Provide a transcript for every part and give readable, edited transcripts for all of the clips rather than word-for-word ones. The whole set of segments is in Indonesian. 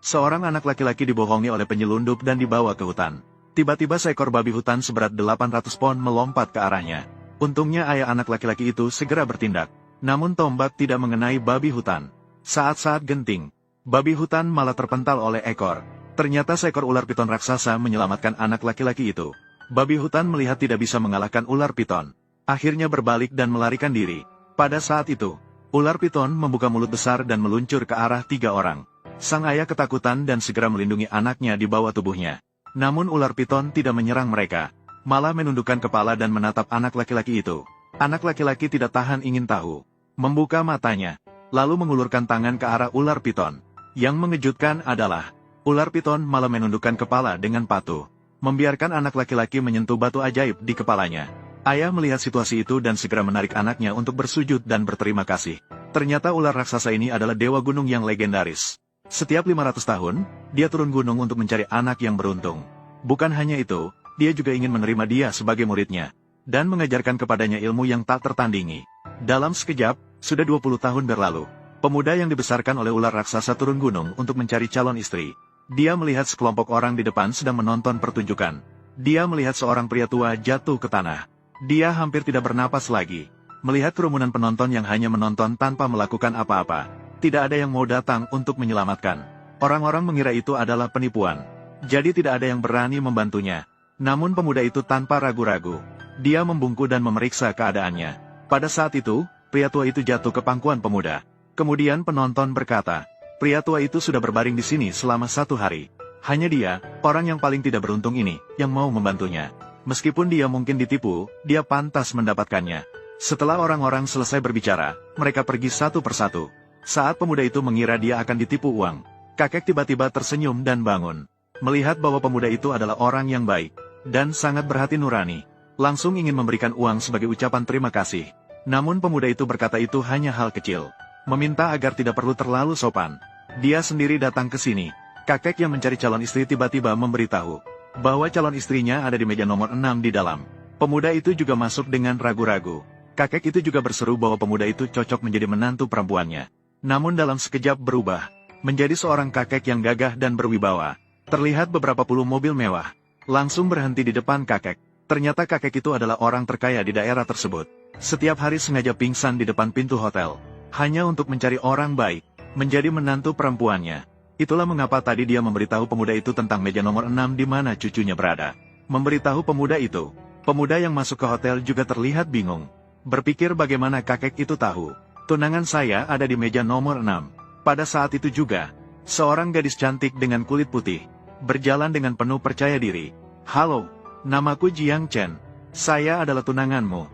Seorang anak laki-laki dibohongi oleh penyelundup dan dibawa ke hutan. Tiba-tiba seekor babi hutan seberat 800 pon melompat ke arahnya. Untungnya ayah anak laki-laki itu segera bertindak. Namun tombak tidak mengenai babi hutan. Saat-saat genting, babi hutan malah terpental oleh ekor. Ternyata seekor ular piton raksasa menyelamatkan anak laki-laki itu. Babi hutan melihat tidak bisa mengalahkan ular piton. Akhirnya berbalik dan melarikan diri. Pada saat itu, ular piton membuka mulut besar dan meluncur ke arah 3 orang. Sang ayah ketakutan dan segera melindungi anaknya di bawah tubuhnya. Namun ular piton tidak menyerang mereka, malah menundukkan kepala dan menatap anak laki-laki itu. Anak laki-laki tidak tahan ingin tahu. Membuka matanya, lalu mengulurkan tangan ke arah ular piton. Yang mengejutkan adalah, ular piton malah menundukkan kepala dengan patuh, membiarkan anak laki-laki menyentuh batu ajaib di kepalanya. Ayah melihat situasi itu dan segera menarik anaknya untuk bersujud dan berterima kasih. Ternyata ular raksasa ini adalah dewa gunung yang legendaris. Setiap 500 tahun, dia turun gunung untuk mencari anak yang beruntung. Bukan hanya itu, dia juga ingin menerima dia sebagai muridnya, dan mengajarkan kepadanya ilmu yang tak tertandingi. Dalam sekejap, sudah 20 tahun berlalu, pemuda yang dibesarkan oleh ular raksasa turun gunung untuk mencari calon istri. Dia melihat sekelompok orang di depan sedang menonton pertunjukan. Dia melihat seorang pria tua jatuh ke tanah. Dia hampir tidak bernapas lagi. Melihat kerumunan penonton yang hanya menonton tanpa melakukan apa-apa. Tidak ada yang mau datang untuk menyelamatkan. Orang-orang mengira itu adalah penipuan. Jadi tidak ada yang berani membantunya. Namun pemuda itu tanpa ragu-ragu. Dia membungkuk dan memeriksa keadaannya. Pada saat itu, pria tua itu jatuh ke pangkuan pemuda. Kemudian penonton berkata, pria tua itu sudah berbaring di sini selama 1 hari. Hanya dia, orang yang paling tidak beruntung ini, yang mau membantunya. Meskipun dia mungkin ditipu, dia pantas mendapatkannya. Setelah orang-orang selesai berbicara, mereka pergi satu persatu. Saat pemuda itu mengira dia akan ditipu uang, kakek tiba-tiba tersenyum dan bangun. Melihat bahwa pemuda itu adalah orang yang baik, dan sangat berhati nurani, langsung ingin memberikan uang sebagai ucapan terima kasih. Namun pemuda itu berkata itu hanya hal kecil, meminta agar tidak perlu terlalu sopan. Dia sendiri datang ke sini. Kakek yang mencari calon istri tiba-tiba memberitahu bahwa calon istrinya ada di meja nomor 6 di dalam. Pemuda itu juga masuk dengan ragu-ragu. Kakek itu juga berseru bahwa pemuda itu cocok menjadi menantu perempuannya. Namun dalam sekejap berubah, menjadi seorang kakek yang gagah dan berwibawa. Terlihat beberapa puluh mobil mewah, langsung berhenti di depan kakek. Ternyata kakek itu adalah orang terkaya di daerah tersebut. Setiap hari sengaja pingsan di depan pintu hotel, hanya untuk mencari orang baik, menjadi menantu perempuannya. Itulah mengapa tadi dia memberitahu pemuda itu tentang meja nomor 6 di mana cucunya berada. Memberitahu pemuda itu, pemuda yang masuk ke hotel juga terlihat bingung. Berpikir bagaimana kakek itu tahu. Tunangan saya ada di meja nomor 6. Pada saat itu juga, seorang gadis cantik dengan kulit putih, berjalan dengan penuh percaya diri. Halo, namaku Jiang Chen. Saya adalah tunanganmu.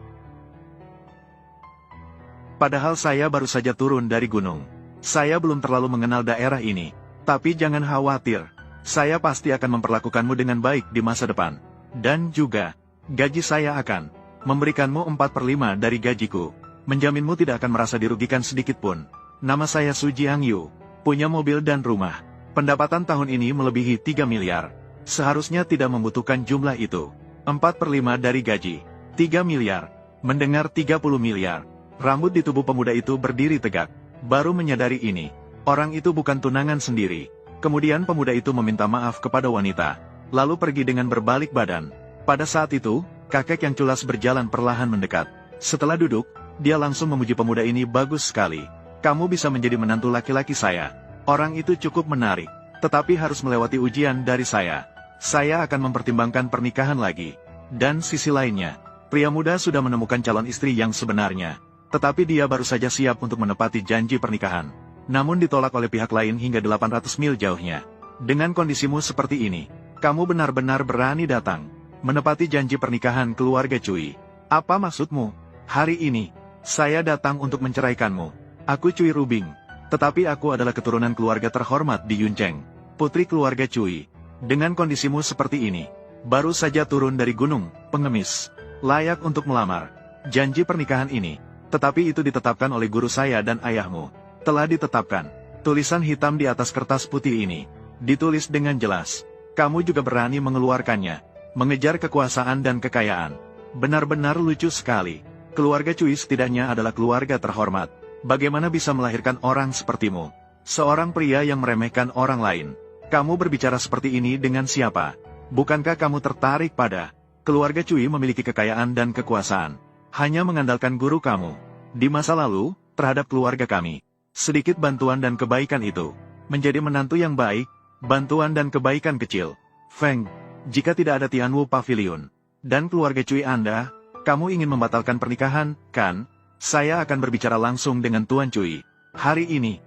Padahal saya baru saja turun dari gunung. Saya belum terlalu mengenal daerah ini. Tapi jangan khawatir, saya pasti akan memperlakukanmu dengan baik di masa depan. Dan juga, gaji saya akan memberikanmu 4/5 dari gajiku. Menjaminmu tidak akan merasa dirugikan sedikit pun. Nama saya Su Jiangyu, punya mobil dan rumah. Pendapatan tahun ini melebihi 3 miliar. Seharusnya tidak membutuhkan jumlah itu. 4/5 dari gaji, 3 miliar. Mendengar 30 miliar. Rambut di tubuh pemuda itu berdiri tegak. Baru menyadari ini, orang itu bukan tunangan sendiri. Kemudian pemuda itu meminta maaf kepada wanita, lalu pergi dengan berbalik badan. Pada saat itu, kakek yang culas berjalan perlahan mendekat. Setelah duduk, dia langsung memuji pemuda ini, bagus sekali. Kamu bisa menjadi menantu laki-laki saya. Orang itu cukup menarik, tetapi harus melewati ujian dari saya. Saya akan mempertimbangkan pernikahan lagi. Dan sisi lainnya, pria muda sudah menemukan calon istri yang sebenarnya. Tetapi dia baru saja siap untuk menepati janji pernikahan. Namun ditolak oleh pihak lain hingga 800 mil jauhnya. Dengan kondisimu seperti ini, kamu benar-benar berani datang menepati janji pernikahan keluarga Cui. Apa maksudmu? Hari ini, saya datang untuk menceraikanmu. Aku Cui Rubing, tetapi aku adalah keturunan keluarga terhormat di Yuncheng, putri keluarga Cui. Dengan kondisimu seperti ini, baru saja turun dari gunung, pengemis, layak untuk melamar. Janji pernikahan ini, tetapi itu ditetapkan oleh guru saya dan ayahmu. Telah ditetapkan. Tulisan hitam di atas kertas putih ini, ditulis dengan jelas. Kamu juga berani mengeluarkannya, mengejar kekuasaan dan kekayaan. Benar-benar lucu sekali. Keluarga Cui setidaknya adalah keluarga terhormat. Bagaimana bisa melahirkan orang sepertimu? Seorang pria yang meremehkan orang lain. Kamu berbicara seperti ini dengan siapa? Bukankah kamu tertarik pada keluarga Cui memiliki kekayaan dan kekuasaan? Hanya mengandalkan guru kamu di masa lalu terhadap keluarga kami. Sedikit bantuan dan kebaikan itu menjadi menantu yang baik, bantuan dan kebaikan kecil. Feng, jika tidak ada Tianwu Pavilion dan keluarga Cui Anda, kamu ingin membatalkan pernikahan, kan? Saya akan berbicara langsung dengan Tuan Cui. Hari ini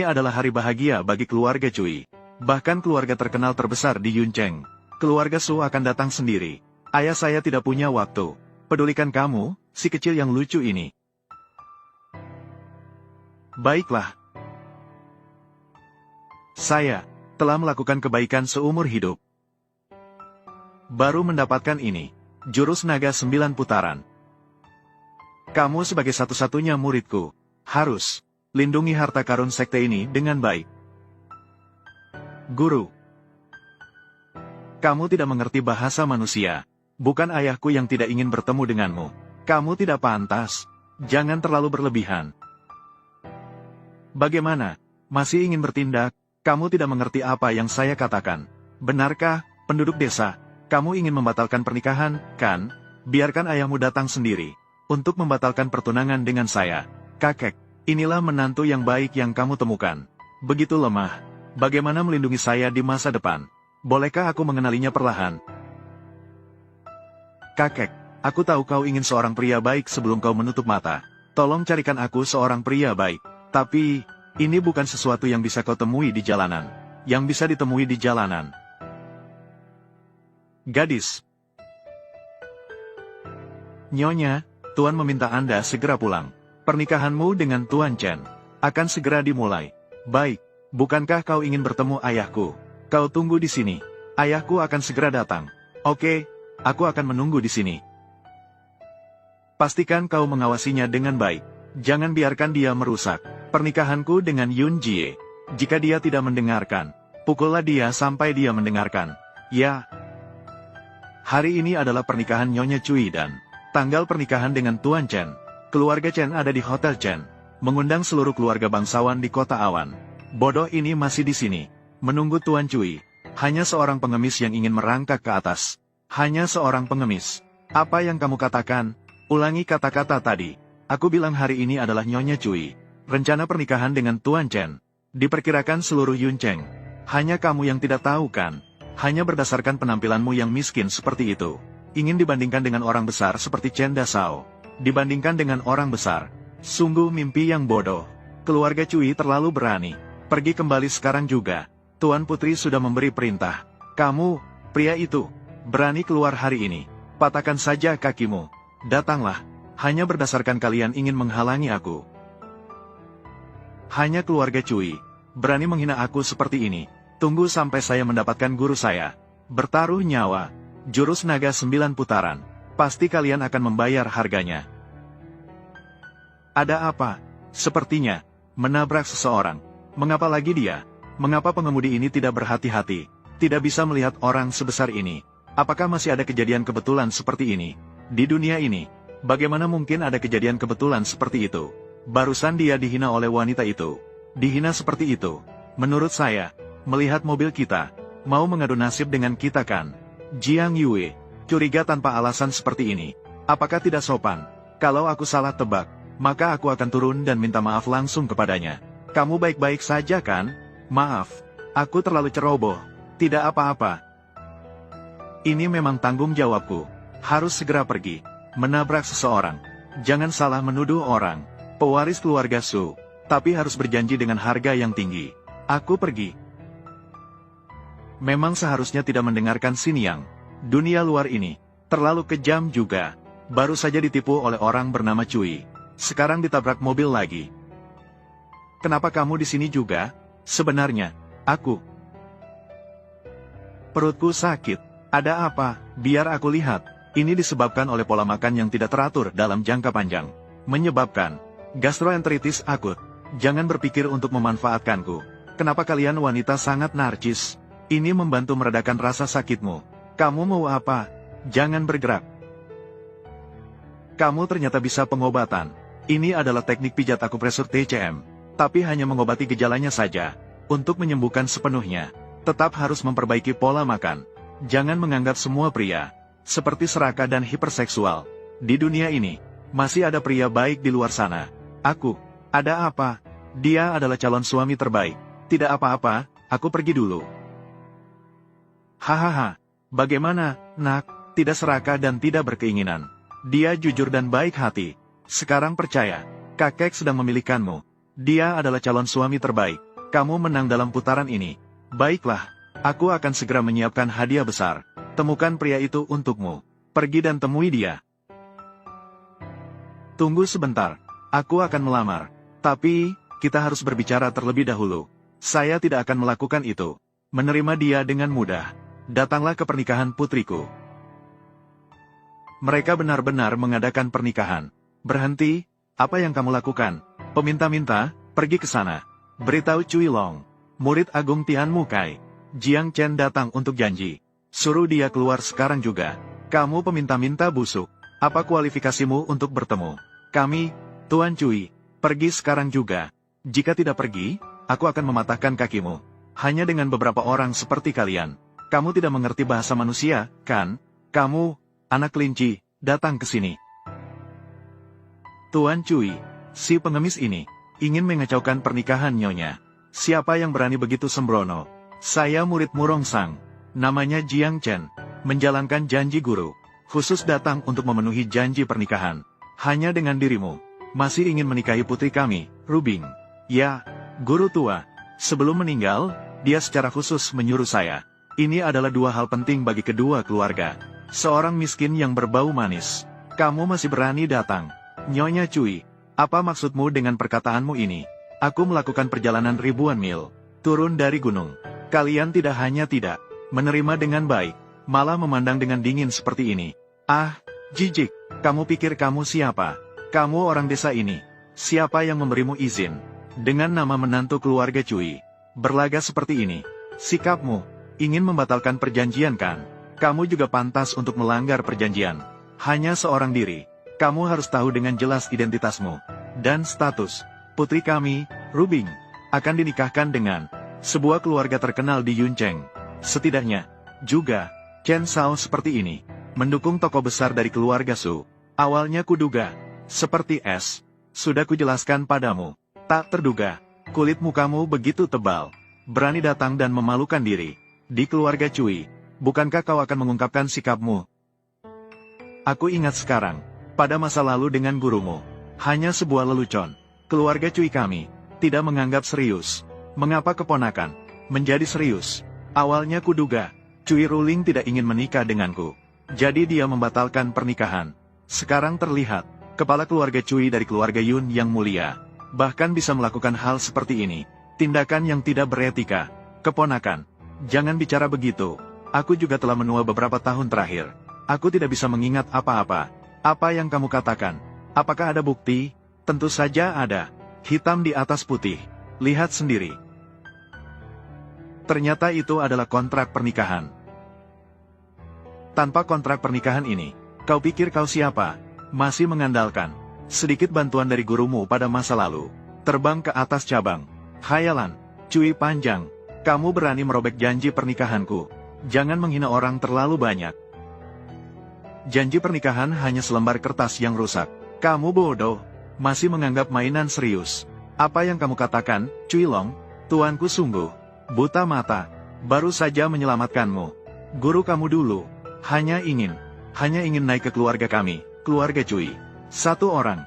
adalah hari bahagia bagi keluarga Cui. Bahkan keluarga terkenal terbesar di Yuncheng. Keluarga Su akan datang sendiri. Ayah saya tidak punya waktu. Pedulikan kamu, si kecil yang lucu ini. Baiklah. Saya telah melakukan kebaikan seumur hidup. Baru mendapatkan ini. Jurus naga 9 putaran. Kamu sebagai satu-satunya muridku harus lindungi harta karun sekte ini dengan baik. Guru, kamu tidak mengerti bahasa manusia. Bukan ayahku yang tidak ingin bertemu denganmu. Kamu tidak pantas. Jangan terlalu berlebihan. Bagaimana? Masih ingin bertindak? Kamu tidak mengerti apa yang saya katakan. Benarkah, penduduk desa? Kamu ingin membatalkan pernikahan, kan? Biarkan ayahmu datang sendiri untuk membatalkan pertunangan dengan saya. Kakek, inilah menantu yang baik yang kamu temukan. Begitu lemah. Bagaimana melindungi saya di masa depan? Bolehkah aku mengenalinya perlahan? Kakek, aku tahu kau ingin seorang pria baik sebelum kau menutup mata. Tolong carikan aku seorang pria baik. Tapi, ini bukan sesuatu yang bisa kau temui di jalanan. Yang bisa ditemui di jalanan. Gadis. Nyonya, Tuan meminta Anda segera pulang. Pernikahanmu dengan Tuan Chen akan segera dimulai. Baik, bukankah kau ingin bertemu ayahku? Kau tunggu di sini. Ayahku akan segera datang. Oke, aku akan menunggu di sini. Pastikan kau mengawasinya dengan baik. Jangan biarkan dia merusak pernikahanku dengan Yun Jie. Jika dia tidak mendengarkan, pukullah dia sampai dia mendengarkan. Ya. Hari ini adalah pernikahan Nyonya Cui dan tanggal pernikahan dengan Tuan Chen. Keluarga Chen ada di Hotel Chen, mengundang seluruh keluarga bangsawan di kota Awan. Bodoh ini masih di sini, menunggu Tuan Cui. Hanya seorang pengemis yang ingin merangkak ke atas. Hanya seorang pengemis. Apa yang kamu katakan? Ulangi kata-kata tadi. Aku bilang hari ini adalah Nyonya Cui. Rencana pernikahan dengan Tuan Chen diperkirakan seluruh Yuncheng. Hanya kamu yang tidak tahu kan? Hanya berdasarkan penampilanmu yang miskin seperti itu. Ingin dibandingkan dengan orang besar seperti Chen Dasao. Dibandingkan dengan orang besar. Sungguh mimpi yang bodoh. Keluarga Cui terlalu berani. Pergi kembali sekarang juga. Tuan Putri sudah memberi perintah. Kamu, pria itu, berani keluar hari ini. Patahkan saja kakimu. Datanglah. Hanya berdasarkan kalian ingin menghalangi aku. Hanya keluarga Cui berani menghina aku seperti ini. Tunggu sampai saya mendapatkan guru saya. Bertaruh nyawa. Jurus naga 9 putaran. Pasti kalian akan membayar harganya. Ada apa? Sepertinya menabrak seseorang. Mengapa lagi dia? Mengapa pengemudi ini tidak berhati-hati? Tidak bisa melihat orang sebesar ini. Apakah masih ada kejadian kebetulan seperti ini di dunia ini? Bagaimana mungkin ada kejadian kebetulan seperti itu? Barusan dia dihina oleh wanita itu. Dihina seperti itu. Menurut saya, melihat mobil kita, mau mengadu nasib dengan kita kan? Jiang Yue, curiga tanpa alasan seperti ini. Apakah tidak sopan? Kalau aku salah tebak, maka aku akan turun dan minta maaf langsung kepadanya. Kamu baik-baik saja kan? Maaf, aku terlalu ceroboh. Tidak apa-apa. Ini memang tanggung jawabku. Harus segera pergi. Menabrak seseorang. Jangan salah menuduh orang. Pewaris keluarga Su. Tapi harus berjanji dengan harga yang tinggi. Aku pergi. Memang seharusnya tidak mendengarkan Xiniang. Dunia luar ini terlalu kejam juga. Baru saja ditipu oleh orang bernama Cui. Sekarang ditabrak mobil lagi. Kenapa kamu di sini juga? Sebenarnya, aku. Perutku sakit. Ada apa? Biar aku lihat. Ini disebabkan oleh pola makan yang tidak teratur dalam jangka panjang. Menyebabkan gastroenteritis akut. Jangan berpikir untuk memanfaatkanku. Kenapa kalian wanita sangat narcis? Ini membantu meredakan rasa sakitmu. Kamu mau apa? Jangan bergerak. Kamu ternyata bisa pengobatan. Ini adalah teknik pijat akupresur TCM. Tapi hanya mengobati gejalanya saja. Untuk menyembuhkan sepenuhnya, tetap harus memperbaiki pola makan. Jangan menganggap semua pria seperti serakah dan hiperseksual. Di dunia ini, masih ada pria baik di luar sana. Aku, ada apa? Dia adalah calon suami terbaik. Tidak apa-apa, aku pergi dulu. Hahaha, bagaimana, nak? Tidak serakah dan tidak berkeinginan. Dia jujur dan baik hati. Sekarang percaya, kakek sedang memilihkanmu. Dia adalah calon suami terbaik. Kamu menang dalam putaran ini. Baiklah, aku akan segera menyiapkan hadiah besar. Temukan pria itu untukmu. Pergi dan temui dia. Tunggu sebentar, aku akan melamar. Tapi, kita harus berbicara terlebih dahulu. Saya tidak akan melakukan itu. Menerima dia dengan mudah. Datanglah ke pernikahan putriku. Mereka benar-benar mengadakan pernikahan. Berhenti, apa yang kamu lakukan? Peminta-minta, pergi ke sana. Beritahu Cui Long, murid Agung Tian Mukai. Jiang Chen datang untuk janji. Suruh dia keluar sekarang juga. Kamu peminta-minta busuk. Apa kualifikasimu untuk bertemu kami, Tuan Cui? Pergi sekarang juga. Jika tidak pergi, aku akan mematahkan kakimu. Hanya dengan beberapa orang seperti kalian. Kamu tidak mengerti bahasa manusia, kan? Kamu, anak kelinci, datang ke sini. Tuan Cui, si pengemis ini ingin mengacaukan pernikahan nyonya. Siapa yang berani begitu sembrono? Saya murid Murongsang. Namanya Jiang Chen. Menjalankan janji guru. Khusus datang untuk memenuhi janji pernikahan. Hanya dengan dirimu. Masih ingin menikahi putri kami, Rubing. Ya, guru tua. Sebelum meninggal, dia secara khusus menyuruh saya. Ini adalah dua hal penting bagi kedua keluarga. Seorang miskin yang berbau manis. Kamu masih berani datang. Nyonya Cui. Apa maksudmu dengan perkataanmu ini? Aku melakukan perjalanan ribuan mil. Turun dari gunung. Kalian tidak hanya tidak menerima dengan baik, malah memandang dengan dingin seperti ini. Ah, jijik. Kamu pikir kamu siapa? Kamu orang desa ini. Siapa yang memberimu izin? Dengan nama menantu keluarga Cui. Berlaga seperti ini. Sikapmu, ingin membatalkan perjanjian kan? Kamu juga pantas untuk melanggar perjanjian. Hanya seorang diri. Kamu harus tahu dengan jelas identitasmu dan status. Putri kami, Rubing, akan dinikahkan dengan sebuah keluarga terkenal di Yuncheng. Setidaknya, juga, Chen Shao seperti ini, mendukung tokoh besar dari keluarga Su. Awalnya kuduga, seperti es. Sudah kujelaskan padamu. Tak terduga, kulit mukamu begitu tebal. Berani datang dan memalukan diri. Di keluarga Cui, bukankah kau akan mengungkapkan sikapmu? Aku ingat sekarang. Pada masa lalu dengan gurumu, hanya sebuah lelucon. Keluarga Cui kami tidak menganggap serius. Mengapa keponakan menjadi serius? Awalnya kuduga, Cui Ruling tidak ingin menikah denganku. Jadi dia membatalkan pernikahan. Sekarang terlihat, kepala keluarga Cui dari keluarga Yun yang mulia, bahkan bisa melakukan hal seperti ini. Tindakan yang tidak beretika. Keponakan, jangan bicara begitu. Aku juga telah menua beberapa tahun terakhir. Aku tidak bisa mengingat apa-apa. Apa yang kamu katakan? Apakah ada bukti? Tentu saja ada. Hitam di atas putih. Lihat sendiri. Ternyata itu adalah kontrak pernikahan. Tanpa kontrak pernikahan ini, kau pikir kau siapa? Masih mengandalkan sedikit bantuan dari gurumu pada masa lalu. Terbang ke atas cabang. Khayalan, Cui panjang. Kamu berani merobek janji pernikahanku. Jangan menghina orang terlalu banyak. Janji pernikahan hanya selembar kertas yang rusak. Kamu bodoh. Masih menganggap mainan serius. Apa yang kamu katakan, Cui Long? Tuanku sungguh buta mata. Baru saja menyelamatkanmu. Guru kamu dulu hanya ingin naik ke keluarga kami, keluarga Cui. Satu orang.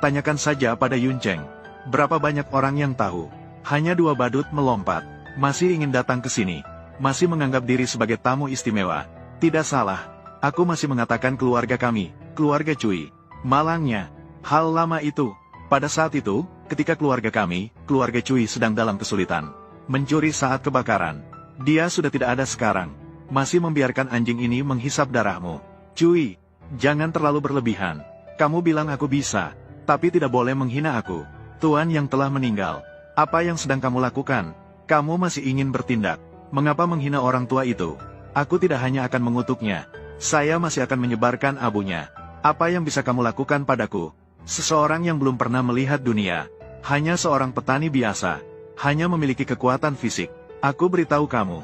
Tanyakan saja pada Yuncheng. Berapa banyak orang yang tahu? Hanya 2 badut melompat. Masih ingin datang ke sini. Masih menganggap diri sebagai tamu istimewa. Tidak salah. Aku masih mengatakan keluarga kami, keluarga Cui. Malangnya, hal lama itu. Pada saat itu, ketika keluarga kami, keluarga Cui sedang dalam kesulitan. Mencuri saat kebakaran. Dia sudah tidak ada sekarang. Masih membiarkan anjing ini menghisap darahmu. Cui, jangan terlalu berlebihan. Kamu bilang aku bisa, tapi tidak boleh menghina aku. Tuan yang telah meninggal. Apa yang sedang kamu lakukan? Kamu masih ingin bertindak. Mengapa menghina orang tua itu? Aku tidak hanya akan mengutuknya. Saya masih akan menyebarkan abunya. Apa yang bisa kamu lakukan padaku? Seseorang yang belum pernah melihat dunia. Hanya seorang petani biasa. Hanya memiliki kekuatan fisik. Aku beritahu kamu,